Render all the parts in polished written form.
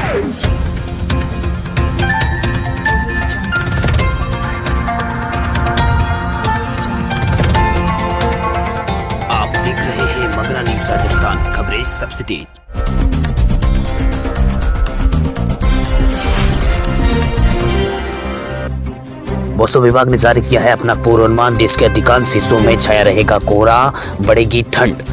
आप देख रहे हैं मगरा न्यूज राजस्थान, खबरें सबसे तेज। मौसम विभाग ने जारी किया है अपना पूर्वानुमान। देश के अधिकांश हिस्सों में छाया रहेगा कोहरा, बढ़ेगी ठंड।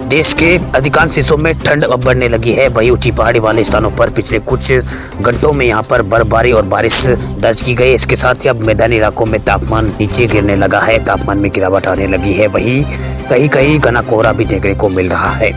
देश के अधिकांश हिस्सों में ठंड अब बढ़ने लगी है। वहीं ऊंची पहाड़ी वाले स्थानों पर पिछले कुछ घंटों में यहां पर बर्फबारी और बारिश दर्ज की गई। इसके साथ ही अब मैदानी इलाकों में तापमान नीचे गिरने लगा है, तापमान में गिरावट आने लगी है। वहीं कहीं कहीं घना कोहरा भी देखने को मिल रहा है।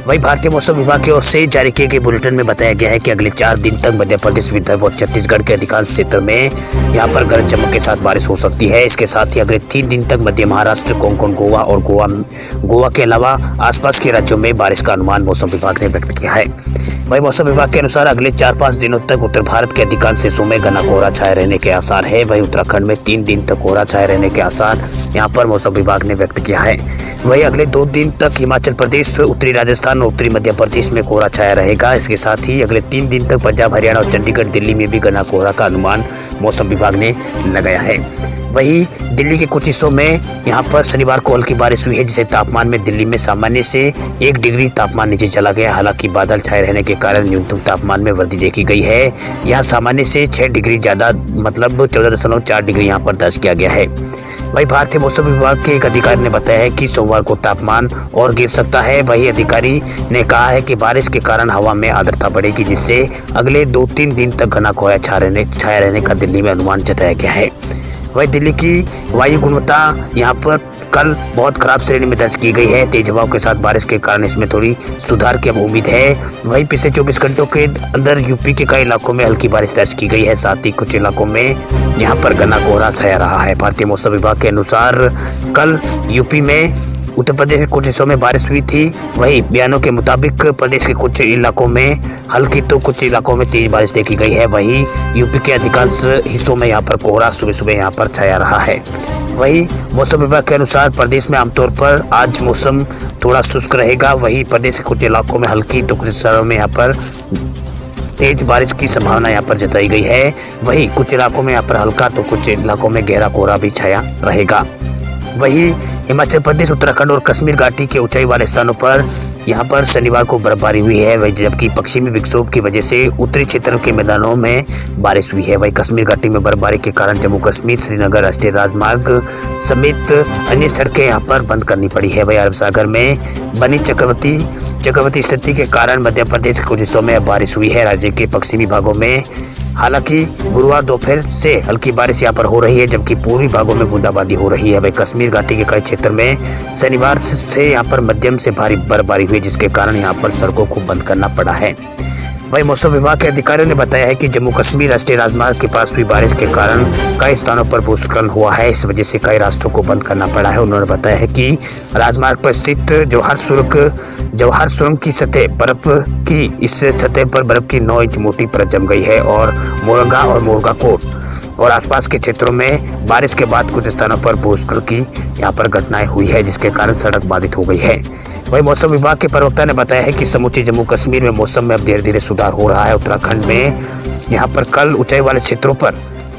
वहीं भारतीय मौसम विभाग की ओर से जारी किए गए बुलेटिन में बताया गया है कि अगले 4 दिन तक मध्य प्रदेश, विदर्भ और छत्तीसगढ़ के अधिकांश क्षेत्र में यहां पर गरज चमक के साथ बारिश हो सकती है। इसके साथ ही अगले 3 दिन तक मध्य महाराष्ट्र, कोंकण, गोवा और गोवा के अलावा आसपास के राज्यों में बारिश का अनुमान मौसम विभाग ने व्यक्त किया है। वहीं मौसम विभाग के अनुसार अगले 4-5 दिनों तक उत्तर भारत के अधिकांश हिस्सों में घना कोहरा छाए रहने के आसार है। वहीं उत्तराखंड में 3 दिन तक कोहरा छाए रहने के आसार यहां पर मौसम विभाग ने व्यक्त किया है। वहीं अगले 2 दिन तक हिमाचल प्रदेश, उत्तरी राजस्थान और उत्तरी मध्य प्रदेश में कोहरा छाया रहेगा। इसके साथ ही अगले 3 दिन तक पंजाब, हरियाणा और चंडीगढ़, दिल्ली में भी घना कोहरा का अनुमान मौसम विभाग ने लगाया है। वहीं दिल्ली के कुछ हिस्सों में यहां पर शनिवार को हल्की बारिश हुई है, जिससे तापमान में दिल्ली में सामान्य से 1 डिग्री तापमान नीचे चला गया। हालांकि बादल छाए रहने के कारण न्यूनतम तापमान में वृद्धि देखी गई है। यहां सामान्य से 6 डिग्री ज्यादा मतलब 14.4 डिग्री यहां पर दर्ज किया गया है। वहीं भारतीय मौसम विभाग के एक अधिकारी ने बताया है कि सोमवार को तापमान और गिर सकता है। वही अधिकारी ने कहा है कि बारिश के कारण हवा में आर्द्रता बढ़ेगी, जिससे अगले 2-3 दिन तक घना कोहरा छाया रहने का दिल्ली में अनुमान जताया गया है। वहीं दिल्ली की वायु गुणवत्ता यहां पर कल बहुत खराब श्रेणी में दर्ज की गई है। तेज हवाओं के साथ बारिश के कारण इसमें थोड़ी सुधार की अब उम्मीद है। वहीं पिछले 24 घंटों के अंदर यूपी के कई इलाकों में हल्की बारिश दर्ज की गई है। साथ ही कुछ इलाकों में यहां पर घना कोहरा छाया रहा है। भारतीय मौसम विभाग के अनुसार कल यूपी में, उत्तर प्रदेश के कुछ हिस्सों में बारिश हुई थी। वहीं बयानों के मुताबिक प्रदेश के कुछ इलाकों में हल्की तो कुछ इलाकों में तेज बारिश देखी गई है। वहीं यूपी के अधिकांश हिस्सों में यहां पर कोहरा सुबह सुबह यहां पर छाया रहा है। वहीं मौसम विभाग के अनुसार प्रदेश में आमतौर पर आज मौसम थोड़ा शुष्क रहेगा। वहीं प्रदेश के कुछ इलाकों में हल्की तो कुछ शहरों में यहाँ पर तेज बारिश की संभावना यहाँ पर जताई गई है। वहीं कुछ इलाकों में यहाँ पर हल्का तो कुछ इलाकों में गहरा कोहरा भी छाया रहेगा। वहीं हिमाचल प्रदेश, उत्तराखंड और कश्मीर घाटी के ऊंचाई वाले स्थानों पर यहां पर शनिवार को बर्फबारी हुई है। वहीं जबकि पश्चिमी विक्षोभ की वजह से उत्तरी क्षेत्र के मैदानों में बारिश हुई है। वहीं कश्मीर घाटी में बर्फबारी के कारण जम्मू कश्मीर, श्रीनगर राष्ट्रीय राजमार्ग समेत अन्य सड़कें यहां पर बंद करनी पड़ी है। वहीं अरब सागर में बनी चक्रवाती स्थिति के कारण मध्य प्रदेश के कुछ हिस्सों में बारिश हुई है। राज्य के पश्चिमी भागों में हालांकि गुरुवार दोपहर से हल्की बारिश यहाँ पर हो रही है, जबकि पूर्वी भागों में बूंदाबांदी हो रही है। वहीं कश्मीर घाटी के कई क्षेत्र में शनिवार से यहाँ पर मध्यम से भारी बर्फबारी हुई, जिसके कारण यहाँ पर सड़कों को बंद करना पड़ा है। वहीं मौसम विभाग के अधिकारियों ने बताया है कि जम्मू कश्मीर राष्ट्रीय राजमार्ग के पास हुई बारिश के कारण कई स्थानों पर भूस्खलन हुआ है। इस वजह से कई रास्तों को बंद करना पड़ा है। उन्होंने बताया है कि राजमार्ग पर स्थित जवाहर सुरंग की सतह पर बर्फ की 9 इंच मोटी परत जम गई है और मोरंगा और मोरगाकोट और आसपास के क्षेत्रों में बारिश के बाद कुछ स्थानों पर भूस्खलन की यहाँ पर घटनाएं हुई है, जिसके कारण सड़क बाधित हो गई है। वहीं मौसम विभाग के प्रवक्ता ने बताया है कि समूचे जम्मू कश्मीर में मौसम में अब धीरे धीरे सुधार हो रहा है। उत्तराखंड में यहाँ पर कल ऊंचाई वाले क्षेत्रों पर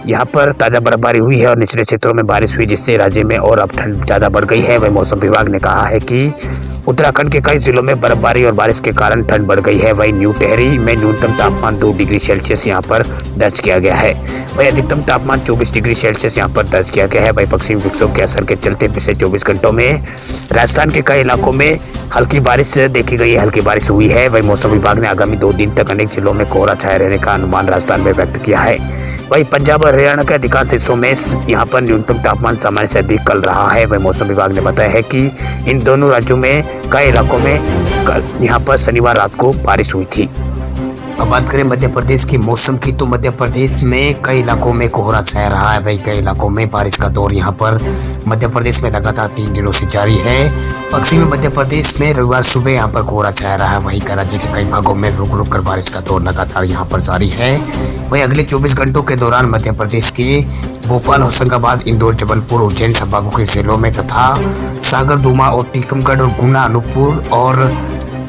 यहाँ पर ताजा बर्फबारी हुई है और निचले क्षेत्रों में बारिश हुई, जिससे राज्य में और अब ठंड ज्यादा बढ़ गई है। वहीं मौसम विभाग ने कहा है कि उत्तराखंड के कई जिलों में बर्फबारी और बारिश के कारण ठंड बढ़ गई है। वहीं न्यू टिहरी में न्यूनतम तापमान 2 डिग्री सेल्सियस यहाँ पर दर्ज किया गया है। वहीं अधिकतम तापमान 24 डिग्री सेल्सियस यहाँ पर दर्ज किया गया है। वहीं पश्चिमी विक्षोभ के असर के चलते पिछले 24 घंटों में राजस्थान के कई इलाकों में हल्की बारिश देखी गई है, हल्की बारिश हुई है। वहीं मौसम विभाग ने आगामी 2 दिन तक अनेक जिलों में कोहरा छाए रहने का अनुमान राजस्थान में व्यक्त किया है। वहीं पंजाब और हरियाणा के अधिकांश हिस्सों में यहाँ पर न्यूनतम तापमान सामान्य से अधिक कल रहा है। वहीं मौसम विभाग ने बताया है कि इन दोनों राज्यों में कई इलाकों में कल यहाँ पर शनिवार रात को बारिश हुई थी। अब बात करें मध्य प्रदेश की मौसम की, तो मध्य प्रदेश में कई इलाकों में कोहरा छाया रहा है। वहीं कई इलाकों में बारिश का दौर यहाँ पर मध्य प्रदेश में लगातार 3 दिनों से जारी है। पश्चिमी मध्य प्रदेश में रविवार सुबह यहाँ पर कोहरा छाया रहा है। वहीं राज्य के कई भागों में रुक रुक कर बारिश का दौर लगातार यहाँ पर जारी है। वहीं अगले 24 घंटों के दौरान मध्य प्रदेश के भोपाल, होशंगाबाद, इंदौर, जबलपुर, उज्जैन संभागों के जिलों में तथा सागर, दुमा और टीकमगढ़ और गुना, अनूपपुर और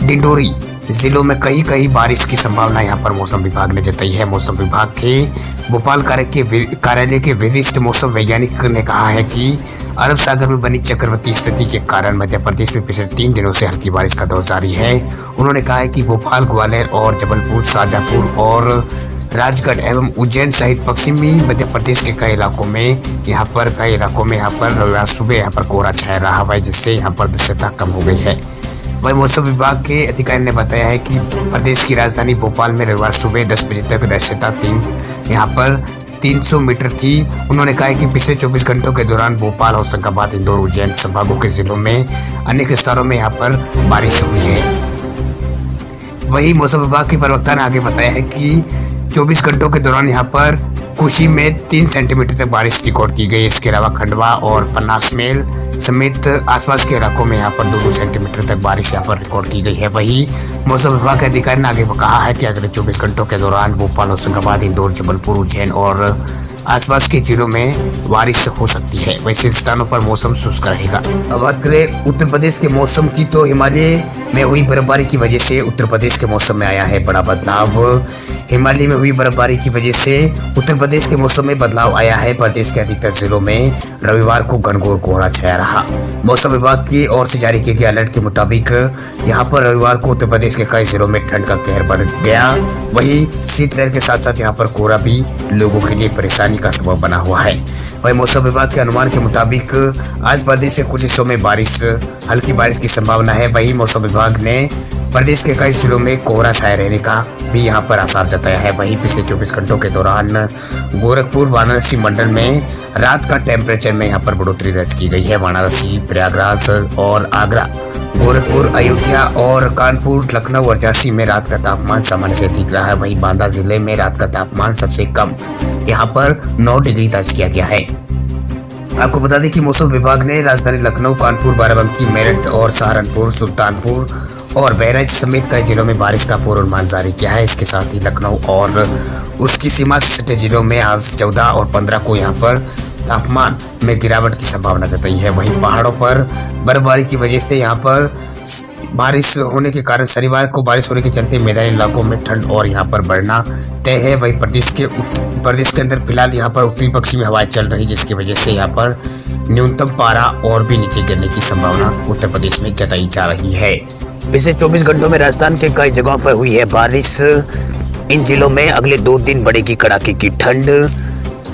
डिंडोरी जिलों में कहीं कहीं बारिश की संभावना यहाँ पर मौसम विभाग ने जताई है। मौसम विभाग के भोपाल कार्यालय के वरिष्ठ मौसम वैज्ञानिक ने कहा है कि अरब सागर में बनी चक्रवाती स्थिति के कारण मध्य प्रदेश में पिछले 3 दिनों से हल्की बारिश का दौर जारी है। उन्होंने कहा है कि भोपाल, ग्वालियर और जबलपुर, शाजापुर और राजगढ़ एवं उज्जैन सहित पश्चिमी मध्य प्रदेश के कई इलाकों में यहाँ पर रविवार सुबह यहाँ पर कोहरा छाया रहा है, जिससे यहाँ पर दृश्यता कम हो गई है। वही मौसम विभाग के अधिकारी ने बताया है कि प्रदेश की राजधानी भोपाल में रविवार सुबह 10 बजे तक दृश्यता 300 मीटर थी। उन्होंने कहा कि पिछले 24 घंटों के दौरान भोपाल, होशंगाबाद, इंदौर, उज्जैन संभागों के जिलों में अनेक स्थानों में यहाँ पर बारिश हुई है। वही मौसम विभाग के प्रवक्ता ने आगे बताया है कि 24 घंटों के दौरान यहाँ पर कुशी में 3 सेंटीमीटर तक बारिश रिकॉर्ड की गई। इसके अलावा खंडवा और पन्नासमेल समेत आसपास के इलाकों में यहाँ पर 2-2 सेंटीमीटर तक बारिश यहाँ पर रिकॉर्ड की गई है। वही मौसम विभाग के अधिकारी ने आगे कहा है कि अगले 24 घंटों के दौरान भोपाल, होशंगाबाद, इंदौर, जबलपुर, उज्जैन और आसपास के जिलों में बारिश हो सकती है। वैसे स्थानों पर मौसम शुष्क रहेगा। अब बात करें उत्तर प्रदेश के मौसम की, तो हिमालय में हुई बर्फबारी की वजह से उत्तर प्रदेश के मौसम में आया है बड़ा बदलाव। हिमालय में हुई बर्फबारी की वजह से उत्तर प्रदेश के मौसम में बदलाव आया है। प्रदेश के अधिकतर जिलों में रविवार को घनघोर कोहरा छाया रहा। मौसम विभाग की ओर से जारी किए गए अलर्ट के मुताबिक यहाँ पर रविवार को उत्तर प्रदेश के कई जिलों में ठंड का कहर बढ़ गया। वही शीतलहर के साथ साथ यहाँ पर कोहरा भी लोगों के लिए परेशानी का सबब बना हुआ है। वही मौसम विभाग के अनुमान के मुताबिक आज प्रदेश के कुछ हिस्सों में हल्की बारिश की संभावना है। वही मौसम विभाग ने प्रदेश के कई जिलों में कोहरा छाए रहने का भी यहाँ पर आसार जताया है। वहीं पिछले 24 घंटों के दौरान गोरखपुर, वाराणसी मंडल में रात का टेम्परेचर में यहाँ पर बढ़ोतरी दर्ज की गई है। वाराणसी, प्रयागराज और आगरा, गोरखपुर, अयोध्या और कानपुर, लखनऊ और झांसी में रात का तापमान सामान्य से अधिक रहा है। वहीं बांदा जिले में रात का तापमान सबसे कम यहाँ पर 9 डिग्री दर्ज किया गया है। आपको बता दें कि मौसम विभाग ने राजधानी लखनऊ, कानपुर, बाराबंकी, मेरठ और सहारनपुर, सुल्तानपुर और बहराइच समेत कई जिलों में बारिश का पूर्वानुमान जारी किया है। इसके साथ ही लखनऊ और उसकी सीमा से सटे जिलों में आज 14 और 15 को यहाँ पर तापमान में गिरावट की संभावना जताई है। वहीं पहाड़ों पर बर्फबारी की वजह से यहाँ पर बारिश होने के कारण शनिवार को बारिश होने के चलते मैदानी इलाकों में ठंड और यहाँ पर बढ़ना तय है। वहीं प्रदेश के अंदर फिलहाल यहाँ पर उत्तरी पश्चिमी हवाएं चल रही, जिसकी वजह से यहाँ पर न्यूनतम पारा और भी नीचे गिरने की संभावना उत्तर प्रदेश में जताई जा रही है। पिछले 24 घंटों में राजस्थान के कई जगहों पर हुई है बारिश। इन जिलों में अगले 2 दिन बढ़ेगी कड़ाके की ठंड।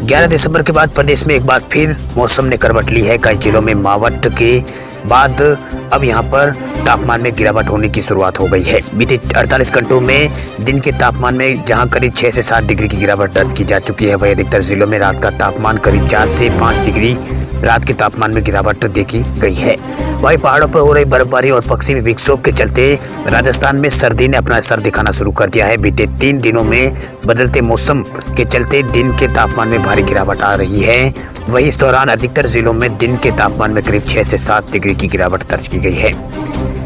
11 दिसंबर के बाद प्रदेश में एक बार फिर मौसम ने करवट ली है। कई जिलों में मावठ के बाद अब यहाँ पर तापमान में गिरावट होने की शुरुआत हो गई है। बीते 48 घंटों में दिन के तापमान में जहाँ करीब 6 से 7 डिग्री की गिरावट दर्ज की जा चुकी है, वही अधिकतर जिलों में रात का तापमान करीब 4 से 5 डिग्री रात के तापमान में गिरावट देखी गई है। वहीं पहाड़ों पर हो रही बर्फबारी और पश्चिमी विक्षोभ के चलते राजस्थान में सर्दी ने अपना असर दिखाना शुरू कर दिया है। बीते 3 दिनों में बदलते मौसम के चलते दिन के तापमान में भारी गिरावट आ रही है। वहीं इस दौरान अधिकतर जिलों में दिन के तापमान में करीब 6 से 7 डिग्री की गिरावट दर्ज की गई है।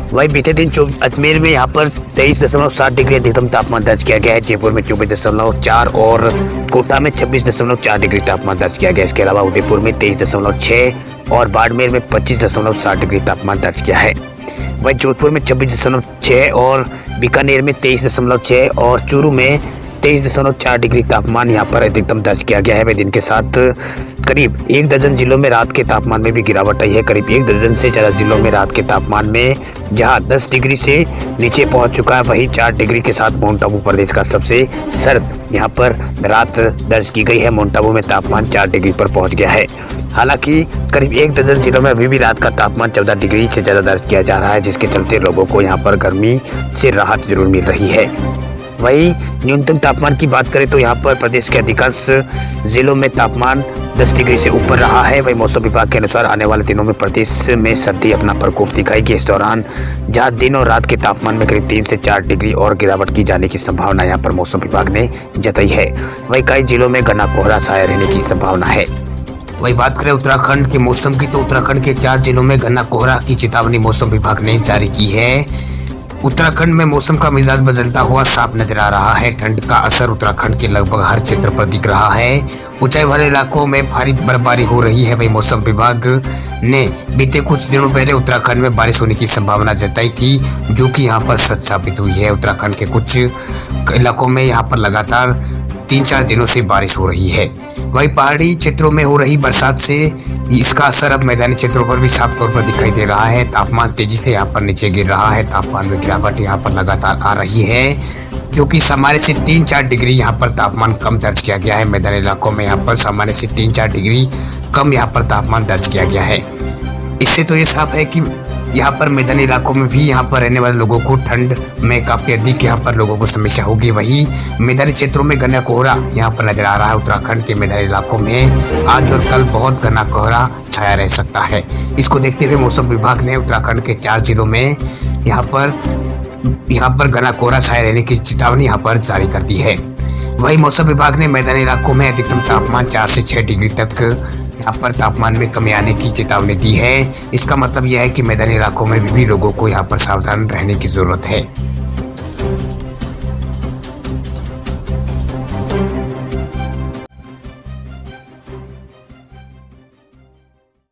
वहीं बीते दिन अजमेर में यहाँ पर 23.7 डिग्री अधिकतम तापमान दर्ज किया गया है। जयपुर में 24.4 और कोटा में 26.4 डिग्री तापमान दर्ज किया गया। इसके अलावा उदयपुर में 23.6 और बाड़मेर में 25.7 डिग्री तापमान दर्ज किया है। वहीं जोधपुर में 26.6 और बीकानेर में 23.6 और चूरू में 23.4 डिग्री तापमान यहाँ पर अधिकतम दर्ज किया गया है। वह दिन के साथ करीब 1 दर्जन जिलों में रात के तापमान में भी गिरावट आई है। करीब 1 दर्जन से ज़्यादा जिलों में रात के तापमान में जहां 10 डिग्री से नीचे पहुंच चुका है, वहीं 4 डिग्री के साथ माउंट आबू प्रदेश का सबसे सर्द यहाँ पर रात दर्ज की गई है। माउंट आबू में तापमान 4 डिग्री पर पहुँच गया है। हालांकि करीब 1 दर्जन जिलों में अभी भी रात का तापमान 14 डिग्री से ज़्यादा दर्ज किया जा रहा है, जिसके चलते लोगों को यहाँ पर गर्मी से राहत जरूर मिल रही है। वहीं न्यूनतम तापमान की बात करें तो यहाँ पर प्रदेश के अधिकांश जिलों में तापमान 10 डिग्री से ऊपर रहा है। वहीं मौसम विभाग के अनुसार आने वाले दिनों में प्रदेश में सर्दी अपना प्रकोप दिखाएगी। इस दौरान जहां दिन और रात के तापमान में करीब 3 से 4 डिग्री और गिरावट की जाने की संभावना यहाँ पर मौसम विभाग ने जताई है। वहीं कई जिलों में घना कोहरा छाया रहने की संभावना है। वही बात करें उत्तराखंड के मौसम की, तो उत्तराखंड के 4 जिलों में घना कोहरा की चेतावनी मौसम विभाग ने जारी की है। उत्तराखंड में मौसम का मिजाज बदलता हुआ साफ नजर आ रहा है। ठंड का असर उत्तराखंड के लगभग हर क्षेत्र पर दिख रहा है। ऊंचाई वाले इलाकों में भारी बर्फबारी हो रही है। वहीं मौसम विभाग ने बीते कुछ दिनों पहले उत्तराखंड में बारिश होने की संभावना जताई थी, जो कि यहां पर सच साबित हुई है। उत्तराखंड के कुछ इलाकों में यहां पर लगातार 3-4 दिनों से बारिश हो रही है। वहीं पहाड़ी क्षेत्रों में हो रही बरसात से इसका असर अब मैदानी क्षेत्रों पर भी साफ तौर पर दिखाई दे रहा है। तापमान तेजी से यहाँ पर नीचे गिर रहा है। तापमान में गिरावट यहाँ पर लगातार आ रही है, जो कि सामान्य से 3-4 डिग्री यहाँ पर तापमान कम दर्ज किया गया है। मैदानी इलाकों में यहाँ पर सामान्य से 3-4 डिग्री कम यहाँ पर तापमान दर्ज किया गया है। इससे तो ये साफ है कि यहाँ पर मैदानी इलाकों में भी यहाँ पर रहने वाले लोगों को ठंड में काफी अधिक यहाँ पर लोगों को समस्या होगी। वहीं मैदानी क्षेत्रों में घना कोहरा यहाँ पर नजर आ रहा है। उत्तराखंड के मैदानी इलाकों में आज और कल बहुत घना कोहरा छाया रह सकता है। इसको देखते हुए मौसम विभाग ने उत्तराखंड के 4 जिलों में यहाँ पर घना कोहरा छाया रहने की चेतावनी यहाँ पर जारी कर दी है। वहीं मौसम विभाग ने मैदानी इलाकों में अधिकतम तापमान 4 से 6 डिग्री तक यहाँ पर तापमान में कमी आने की चेतावनी दी है। इसका मतलब यह है कि मैदानी इलाकों में भी लोगों को यहाँ पर सावधान रहने की जरूरत है।